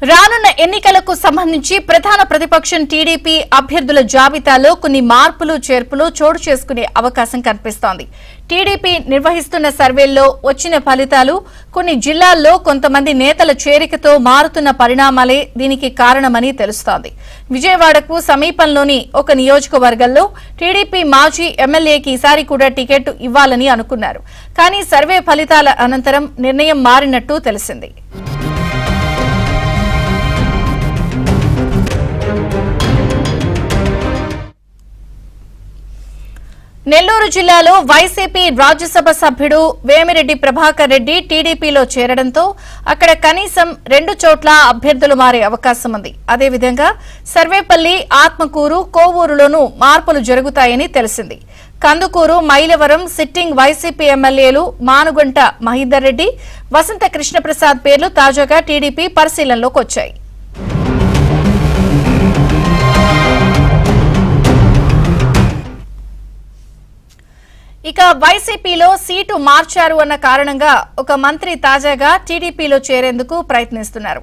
రానున్న ఎన్నికలకు సంబంధించి ప్రధాన ప్రతిపక్షం టీడీపీ అభ్యర్థుల జాబితాలో కొన్ని మార్పులు చేర్పులు చోటు చేసుకునే అవకాశం కనిపిస్తోంది. టీడీపీ నిర్వహిస్తున్న సర్వేల్లో వచ్చిన ఫలితాలు కొన్ని జిల్లాల్లో కొంతమంది నేతల చేరికతో మారుతున్న పరిణామాలే దీనికి కారణమని తెలుస్తోంది. విజయవాడకు సమీపంలోని ఒక నియోజకవర్గంలో టీడీపీ మాజీ ఎమ్మెల్యేకి ఈసారి కూడా టికెట్ ఇవ్వాలని అనుకున్నారు. కానీ సర్వే ఫలితాల అనంతరం నిర్ణయం మారినట్టు తెలిసింది. నెల్లూరు జిల్లాలో వైసీపీ రాజ్యసభ సభ్యుడు వేమిరెడ్డి ప్రభాకర్ రెడ్డి టీడీపీలో చేరడంతో అక్కడ కనీసం 2 చోట్ల అభ్యర్థులు మారే అవకాశం ఉంది. అదేవిధంగా సర్వేపల్లి, ఆత్మకూరు, కోవూరులోనూ మార్పులు జరుగుతాయని తెలిసింది. కందుకూరు, మైలవరం సిట్టింగ్ వైసీపీ ఎమ్మెల్యేలు మానుగంట మహీధర్ రెడ్డి, వసంత కృష్ణప్రసాద్ పేర్లు తాజాగా టీడీపీ పరిశీలనలోకి వచ్చాయి. ఇక వైసీపీలో సీటు మార్చారు అన్న కారణంగా ఒక మంత్రి తాజాగా టీడీపీలో చేరేందుకు ప్రయత్నిస్తున్నారు.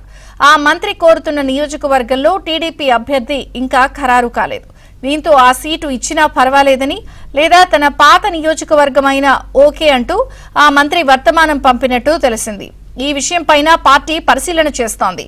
ఆ మంత్రి కోరుతున్న నియోజకవర్గంలో టీడీపీ అభ్యర్థి ఇంకా ఖరారు కాలేదు. దీంతో ఆ సీటు ఇచ్చినా పర్వాలేదని, లేదా తన పాత నియోజకవర్గమైన ఓకే అంటూ ఆ మంత్రి వర్తమానం పంపినట్టు తెలిసింది. ఈ విషయంపైన పార్టీ పరిశీలన చేస్తోంది.